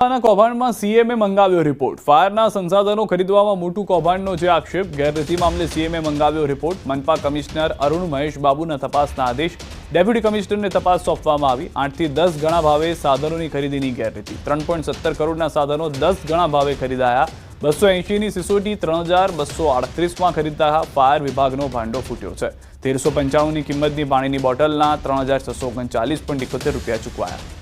કૌભાંડમાં સીએમએ મંગાવ્યો રિપોર્ટ। ફાયરના સંસાધનો ખરીદવામાં મોટું કૌભાંડનો જે આક્ષેપ, ગેરરીતિ મામલે સીએમએ મંગાવ્યો રિપોર્ટ। મનપા કમિશનર અરુણ મહેશ બાબુના તપાસના આદેશ, ડેપ્યુટી કમિશનરને તપાસ સોંપવામાં આવી। 8 થી 10 ગણા ભાવે સાધનોની ખરીદીની ગેરરીતિ। 3.17 કરોડના સાધનો 10 ગણા ભાવે ખરીદાયા। 280ની સિસોટી 3238માં ખરીદાયા। ફાયર વિભાગનો ભાંડો ફૂટ્યો છે। 1395ની કિંમતની પાણીની બોટલના 3639.71 રૂપિયા ચૂકવાયા।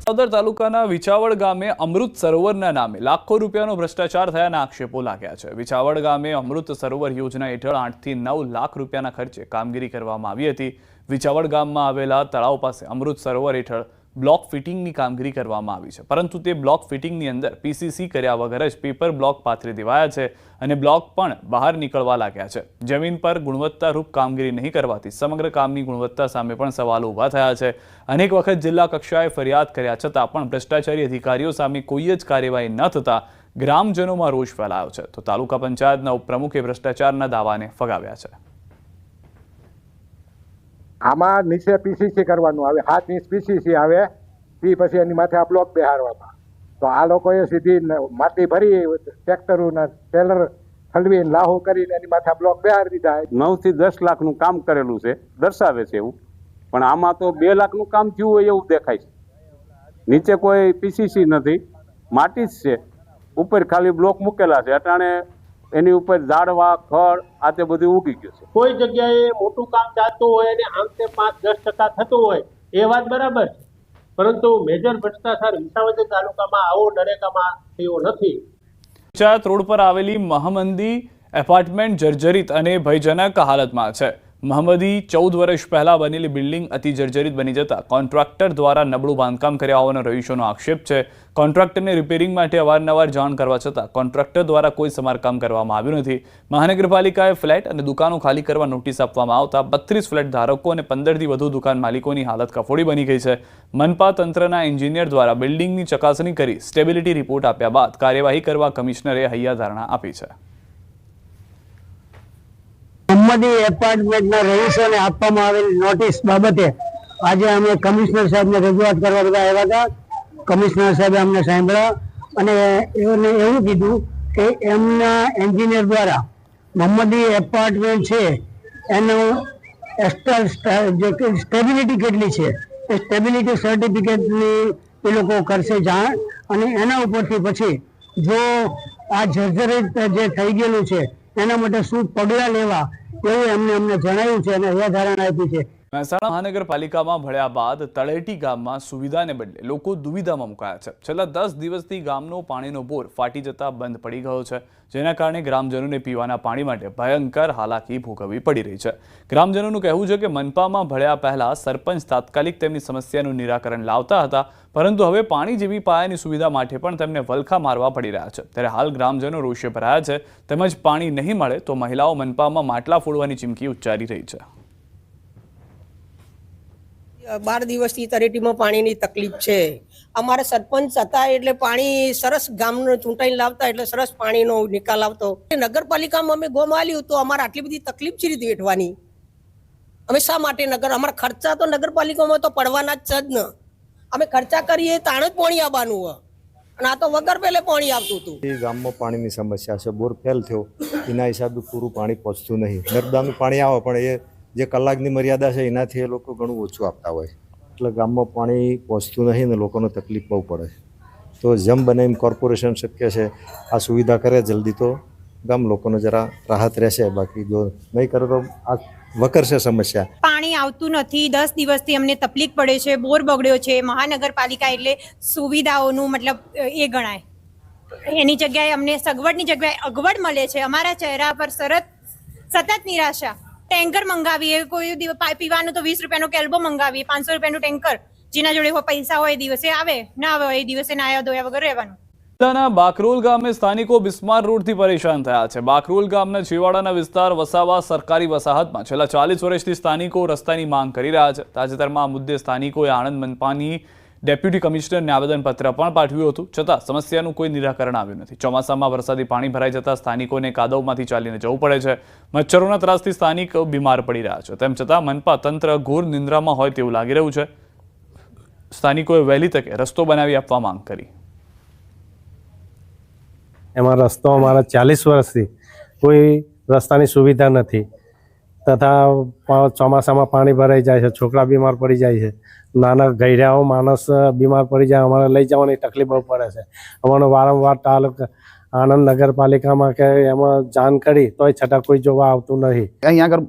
સદર તાલુકાના વિછાવડ ગામે અમૃત સરોવરના નામે લાખો રૂપિયાનો ભ્રષ્ટાચાર થયાના આક્ષેપો લાગ્યા છે। વિછાવડ ગામે અમૃત સરોવર યોજના હેઠળ 8 થી 9 લાખ રૂપિયાના ખર્ચે કામગીરી કરવામાં આવી હતી। વિછાવડ ગામમાં આવેલા તળાવ પાસે અમૃત સરોવર હેઠળ બ્લોક ફિટિંગની કામગીરી કરવામાં આવી છે, પરંતુ તે બ્લોક ફિટિંગની અંદર પીસીસી કર્યા વગર જ પેપર બ્લોક પાથરી દેવાયા છે અને બ્લોક પણ બહાર નીકળવા લાગ્યા છે। જમીન પર ગુણવત્તારૂપ કામગીરી નહીં કરવાથી સમગ્ર કામની ગુણવત્તા સામે પણ સવાલો ઊભા થયા છે। અનેક વખત જિલ્લા કક્ષાએ ફરિયાદ કર્યા છતાં પણ ભ્રષ્ટાચારી અધિકારીઓ સામે કોઈ જ કાર્યવાહી ન થતા ગ્રામજનોમાં રોષ ફેલાયો છે, તો તાલુકા પંચાયતના ઉપપ્રમુખે ભ્રષ્ટાચારના દાવાને ફગાવ્યા છે। આમાં નીચે પીસીસી કરવાનું આવે, 7 ઇંચ પીસીસી આવે, પછી એની માથે આ બ્લોક બેહારવામાં। તો આ લોકોએ સીધી માટી ભરી ટ્રેક્ટરોના ટેલર ઠલવીને લાહો કરીને એની માથે આ બ્લોક બેહારી દીધા। 9 થી 10 લાખનું કામ કરેલું છે, દર્શાવે છે એવું, પણ આમાં તો 2 લાખનું કામ થયું હોય એવું દેખાય છે। નીચે કોઈ પીસીસી નથી, માટી જ છે, ઉપર ખાલી બ્લોક મૂકેલા છે। અટાણે એની ઉપર ઝાડવા ખડ આ તે બધું ઉગી ગયું છે। કોઈ જગ્યાએ મોટું કામ ચાલતું હોય અને આમ તે 5-10% થતું હોય એ વાત બરાબર છે, પરંતુ મેજર ભ્રષ્ટાચાર વિસાવદર તાલુકામાં આવો નરેગામાં થયો નથી। પંચાયત રોડ પર આવેલી મહમદી એપાર્ટમેન્ટ જર્જરિત અને ભયજનક હાલતમાં છે। મહમદી 14 વર્ષ પહેલા બનેલી બિલ્ડિંગ અતિ જર્જરિત બની જતા કોન્ટ્રાક્ટર દ્વારા નબળું બાંધકામ કર્યા હોવાનો રહીશોનો આક્ષેપ છે। કોન્ટ્રાક્ટરને રિપેરિંગ માટે અવારનવાર જાણ કરવા છતાં કોન્ટ્રાક્ટર દ્વારા કોઈ સમારકામ કરવામાં આવ્યું નથી। મહાનગરપાલિકાએ ફ્લેટ અને દુકાનો ખાલી કરવા નોટિસ આપવામાં આવતા 32 ફ્લેટ ધારકો અને 15 થી વધુ દુકાન માલિકોની હાલત કફોડી બની ગઈ છે। મનપા તંત્રના એન્જિનિયર દ્વારા બિલ્ડિંગની ચકાસણી કરી સ્ટેબિલિટી રિપોર્ટ આપ્યા બાદ કાર્યવાહી કરવા કમિશનરે હૈયાધારણા આપી છે। મહમદી એપાર્ટમેન્ટના રહીશોને આપવામાં આવેલી નોટિસ બાબતે આજે અમે કમિશનર સાહેબને રજૂઆત કરવા બધા આવ્યા હતા। કમિશનર સાહેબે અમને સાંભળ્યા અને એમને એવું કીધું કે એમના એન્જિનિયર દ્વારા મહમદી એપાર્ટમેન્ટ છે એનું સ્ટેબિલિટી કેટલી છે એ સ્ટેબિલિટી સર્ટિફિકેટની એ લોકો કરશે જાણ, અને એના ઉપરથી પછી જો આ જર્જરિત જે થઈ ગયેલું છે એના માટે શું પગલાં લેવા એવું અમને જણાવ્યું છે અને હૈયાધારણા આપી છે। મહેસાણા મહાનગરપાલિકામાં ભળ્યા બાદ તળેટી ગામમાં સુવિધાને બદલે લોકો દુવિધામાં મુકાયા છે। છેલ્લા 10 દિવસથી ગામનો પાણીનો બોર ફાટી જતા બંધ પડી ગયો છે, જેના કારણે ગ્રામજનોને પીવાના પાણી માટે ભયંકર હાલાકી ભોગવવી પડી રહી છે। ગ્રામજનોનું કહેવું છે કે મનપામાં ભળ્યા પહેલા સરપંચ તાત્કાલિક તેમની સમસ્યાનું નિરાકરણ લાવતા હતા, પરંતુ હવે પાણી જેવી પાયાની સુવિધા માટે પણ તેમને વલખા મારવા પડી રહ્યા છે। ત્યારે હાલ ગ્રામજનો રોષે ભરાયા છે, તેમજ પાણી નહીં મળે તો મહિલાઓ મનપામાં માટલા ફોડવાની ચીમકી ઉચ્ચારી રહી છે। 12 દિવસથી તળેટીમાં પાણીની તકલીફ છે। અમારે સરપંચ હતા એટલે પાણી સરસ ગામનું ચૂંટાઈને લાવતા, એટલે સરસ પાણીનો નિકાલ આવતો। નગરપાલિકામાં અમે ગોમ આલ્યું તો અમારે આટલી બધી તકલીફ છે રીતે વેઠવાની? અમે શા માટે અમારા ખર્ચા તો નગરપાલિકામાં તો પડવાના જ ન। અમે ખર્ચા કરીએ તાણ જ પાણી આવવાનું હોય, અને આ તો વગર પહેલે પાણી આવતું હતું। ગામમાં પાણીની સમસ્યા છે, બોર ફેલ થયો એના હિસાબે પૂરું પાણી પહોંચતું નહીં। નર્મદાનું પાણી આવે પણ એ જે કલાકની મર્યાદા છે એનાથી એ લોકો ઘણું ઓછું આપતા હોય, એટલે ગામમાં પાણી પહોંચતું નહીં ને લોકોને તકલીફ બહુ પડે। તો જેમ બને એમ કોર્પોરેશન શક્ય છે આ સુવિધા કરે જલ્દી તો ગામ લોકોને જરા રાહત રહેશે, બાકી જો નહીં કરે તો આ વકરશે સમસ્યા। પાણી આવતું નથી, 10 દિવસથી અમને તકલીફ પડે છે, બોર બગડ્યો છે। મહાનગરપાલિકા એટલે સુવિધાઓનું મતલબ એ ગણાય, એની જગ્યાએ અમને સગવડની જગ્યાએ અગવડ મળે છે। અમારા ચહેરા પર સતત નિરાશા। ટેન્કર મંગાવીએ, કોઈ પીવાનું તો 20 રૂપિયાનો કેલ્બો મંગાવીએ, 500 રૂપિયાનું ટેન્કર, જેના જોડે પૈસા હોય એ દિવસે આવે, ના આવે એ દિવસે નાયા ધોયા વગર રહેવાનું। જિલ્લાના બાકરોલ ગામે સ્થાનિકો બિસ્માર રોડથી પરેશાન થયા છે। બાકરોલ ગામના છેવાડાના વિસ્તાર વસાવા સરકારી વસાહતમાં છેલ્લા 40 વર્ષથી સ્થાનિકો રસ્તાની માંગ કરી રહ્યા છે। તાજેતરમાં આ મુદ્દે સ્થાનિકોએ આણંદ મનપાની ડેપ્યુટી કમિશનરને આવેદનપત્ર પણ પાઠવ્યું હતું, છતાં સમસ્યાનું કોઈ નિરાકરણ આવ્યું નથી। ચોમાસામાં વરસાદી પાણી ભરાઈ જતા સ્થાનિકોને કાદવમાંથી ચાલીને જવું પડે છે। મચ્છરોના ત્રાસથી સ્થાનિકો બીમાર પડી રહ્યા છે, તેમ છતાં મનપા તંત્ર ઘોર નિંદ્રામાં હોય તેવું લાગી રહ્યું છે। સ્થાનિકોએ વહેલી તકે રસ્તો બનાવી આપવા માંગ કરી. એમાં રસ્તો અમારા 40 વર્ષથી કોઈ રસ્તાની સુવિધા નથી તથા ચોમાસામાં પાણી ભરાઈ જાય છે, છોકરા બીમાર પડી જાય છે, નાના ગઈઢાઓ માણસ બીમાર પડી જાય, અમારે લઈ જવાની તકલીફ બહુ પડે છે. અમારો વારંવાર તાલુકા આણંદ નગરપાલિકામાં કે એમાં જાણ કરી તોય છતાં કોઈ જોવા આવતું નથી. અહીંયા આગળ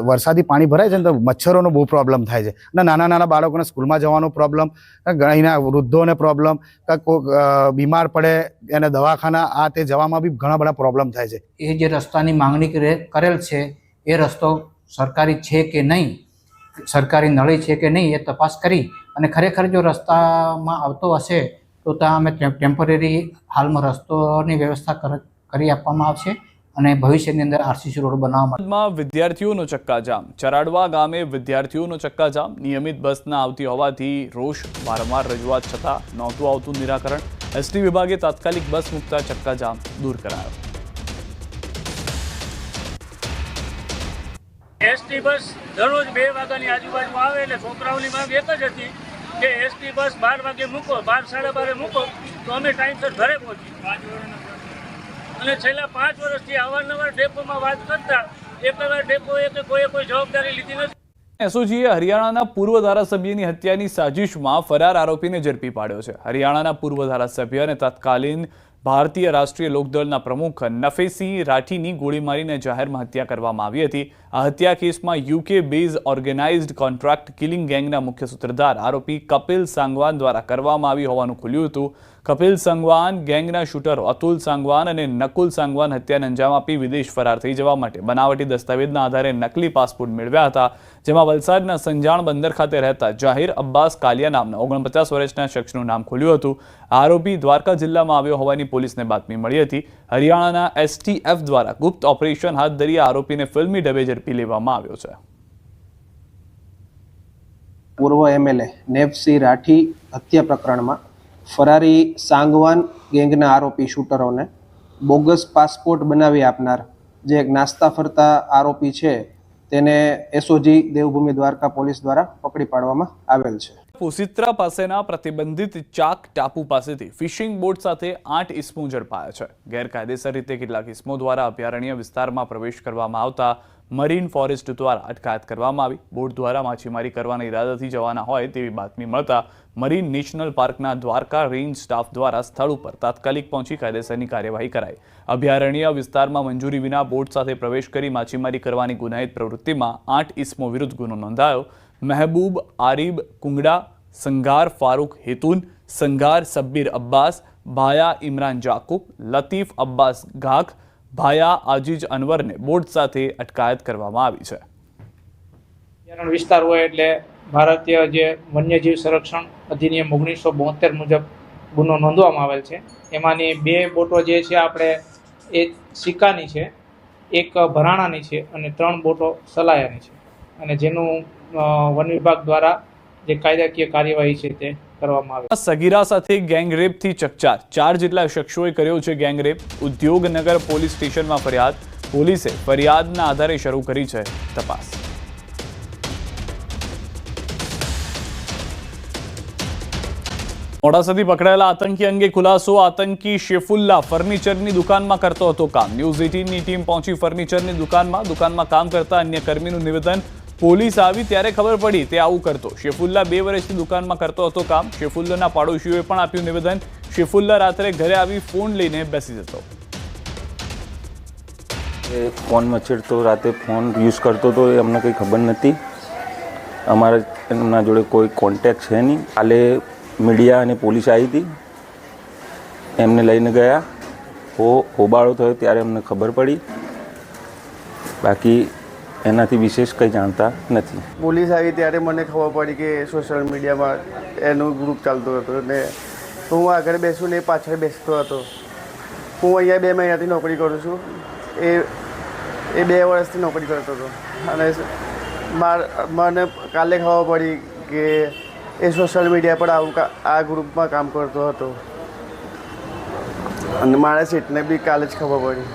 વરસાદી પાણી ભરાય છે ને તો મચ્છરોનો બહુ પ્રોબ્લેમ થાય છે અને નાના નાના બાળકોને સ્કૂલમાં જવાનો પ્રોબ્લેમ, અહીંના વૃદ્ધોને પ્રોબ્લેમ, કોઈ બીમાર પડે એને દવાખાના આ તે જવામાં બી ઘણા બધા પ્રોબ્લેમ થાય છે. એ જે રસ્તાની માંગણી કરેલ છે એ રસ્તો સરકારી છે કે નહીં, સરકારી નળી છે કે નહીં એ તપાસ કરી અને ખરેખર જો રસ્તામાં આવતો હશે તો ત્યાં અમે ટેમ્પરરી હાલમાં રસ્તોની વ્યવસ્થા કરી આપવામાં આવશે અને ભવિષ્યની અંદર આરસીસી રોડ બનાવવામાં. વિદ્યાર્થીઓનો ચક્કાજામ. ચરાડવા ગામે વિદ્યાર્થીઓનો ચક્કાજામ. નિયમિત બસ ન આવતી હોવાથી રોષ, વારંવાર રજૂઆત છતાં નહોતું આવતું નિરાકરણ. એસટી વિભાગે તાત્કાલિક બસ મૂકતા ચક્કાજામ દૂર કરાયો. એસટી બસ દરરોજ 2 વાગ્યાની આજુબાજુ આવે એટલે છોકરાઓની માંગ એક જ હતી કે એસટી બસ 12 વાગે મૂકો, 12 સાડા 12 મૂકો તો અમે ટાઈમસર ઘરે પહોંચી. અને છેલ્લા 5 વર્ષથી અવારનવાર ડેપોમાં વાત કરતા એકવાર ડેપોએ કે કોઈ જવાબદારી લીધી નથી. એસઓજીએ હરિયાણાના પૂર્વ ધારાસભ્યની હત્યાની સાજિશમાં ફરાર આરોપીને ઝડપી પાડ્યો છે. હરિયાણાના પૂર્વ ધારાસભ્ય અને તત્કાલીન ભારતીય રાષ્ટ્રીય લોકદળના પ્રમુખ નફેસિંહ રાઠીની ગોળી મારીને જાહેરમાં હત્યા કરવામાં આવી હતી. આ હત્યા કેસમાં UK base organised contract killing ગેંગના મુખ્ય સૂત્રધાર આરોપી કપિલ સાંગવાન દ્વારા કરવામાં આવી હોવાનું ખુલ્યું હતું. કપિલ સાંગવાન ગેંગના શૂટરો અતુલ સાંગવાન અને નકુલ સાંગવાન હત્યાને અંજામ આપી વિદેશ ફરાર થઈ જવા માટે બનાવટી દસ્તાવેજના આધારે નકલી પાસપોર્ટ મેળવ્યા હતા, જેમાં વલસાડના સંજાણ બંદર ખાતે રહેતા જાહિર અબ્બાસ કાલિયા નામના 49 વર્ષના શખ્સનું નામ ખુલ્યું હતું. આરોપી દ્વારકા જિલ્લામાં આવ્યો હોવાની પોલીસને બાતમી મળી હતી. હરિયાણાના એસટીએફ દ્વારા ગુપ્ત ઓપરેશન હાથ ધરી આરોપીને ફિલ્મી ઢબે ઝડપી લેવામાં આવ્યો છે. પૂર્વ એમએલએ નેવસિંહ રાઠી હત્યા પ્રકરણમાં ફરારી સાંગવાન ગેંગના આરોપી શૂટરોને બોગસ પાસપોર્ટ બનાવી આપનાર જે એક નાસ્તા ફરતા આરોપી છે તેને એસઓજી દેવભૂમિ દ્વારકા પોલીસ દ્વારા પકડી પાડવામાં આવેલ છે. પુસિત્રા પાસેના પ્રતિબંધિત ચાક ટાપુ પાસેથી ફિશિંગ બોટ સાથે 8 ઇસમો ઝડપાયા છે. ગેરકાયદેસર રીતે કેટલાક ઇસમો દ્વારા અભયારણ્ય વિસ્તારમાં પ્રવેશ કરવામાં આવતા મરીન ફોરેસ્ટ દ્વારા અટકાયત કરવામાં આવી. બોટ દ્વારા માછીમારી કરવાના ઈરાદાથી જવાના હોય તેવી બાતમી મળતા મરીન નેશનલ પાર્કના દ્વારકા રેન્જ સ્ટાફ દ્વારા સ્થળ ઉપર તાત્કાલિક પહોંચી કાયદેસરની કાર્યવાહી કરાઈ. અભયારણ્ય વિસ્તારમાં મંજૂરી વિના બોટ સાથે પ્રવેશ કરી માછીમારી કરવાની ગુનાહિત પ્રવૃત્તિમાં 8 ઇસમો વિરુદ્ધ ગુનો નોંધાયો. મહેબૂબ આરીબ કુંગડા, સંગાર ફારૂક હેતુન, સંગાર સબ્બીર અબ્બાસ, ભાયા ઇમરાન જાકુબ, લતીફ અબ્બાસ ગાખ, ભાયા આજીજ અનવરને બોટ સાથે અટકાયત કરવામાં આવી છે. વિસ્તાર હોય એટલે ભારતીય જે વન્યજીવ સંરક્ષણ અધિનિયમ 1972 મુજબ ગુનો નોંધવામાં આવેલ છે. એમાંની 2 બોટો જે છે આપણે એ સિક્કાની છે, એક ભરાણાની છે અને 3 બોટો સલાયાની છે અને જેનું વન વિભાગ દ્વારા જે કાયદાકીય કાર્યવાહી છે તે કરવામાં આવે. સગીરા સાથે ગેંગરેપથી ચકચાર. 4 જેટલા શખ્સોએ કર્યો છે ગેંગરેપ. ઉદ્યોગનગર પોલીસ સ્ટેશનમાં ફરિયાદ. પોલીસે ફરિયાદના આધારે શરૂ કરી છે તપાસ. મોડાસાથી પકડાયેલા આતંકી અંગે ખુલાસો. આતંકી શેફુલ્લા ફર્નિચરની દુકાનમાં કરતો હતો કામ. ન્યૂઝ 18ની ટીમ પહોંચી ફર્નિચરની દુકાનમાં કામ કરતા અન્ય કર્મીનું નિવેદન. પોલીસ આવી ત્યારે ખબર પડી તે આવું કરતો. શેફુલ્લા 2 વર્ષથી દુકાનમાં કરતો હતો કામ. શેફુલ્લાના પાડોશીઓએ પણ આપ્યું નિવેદન. શેફુલ્લા રાત્રે ઘરે આવી ફોન લઈને બેસી જતો. ફોન મચેડતો, રાતે ફોન યુઝ કરતો હતો, એ અમને કંઈ ખબર નથી. અમારા એમના જોડે કોઈ કોન્ટેક્ટ છે નહીં. કાલે મીડિયા અને પોલીસ આવી હતી, એમને લઈને ગયા. હોબાળો થયો ત્યારે અમને ખબર પડી. બાકી એનાથી વિશેષ કંઈ જાણતા નથી. પોલીસ આવી ત્યારે મને ખબર પડી કે સોશિયલ મીડિયામાં એનું ગ્રુપ ચાલતું હતું અને હું આગળ બેસું ને પાછળ બેસતો હતો. હું અહીંયા 2 મહિનાથી નોકરી કરું છું. એ 2 વર્ષથી નોકરી કરતો હતો અને મને કાલે ખબર પડી કે એ સોશિયલ મીડિયા પર આ ગ્રુપમાં કામ કરતો હતો અને મારા સીટને બી કાલે જ ખબર પડી.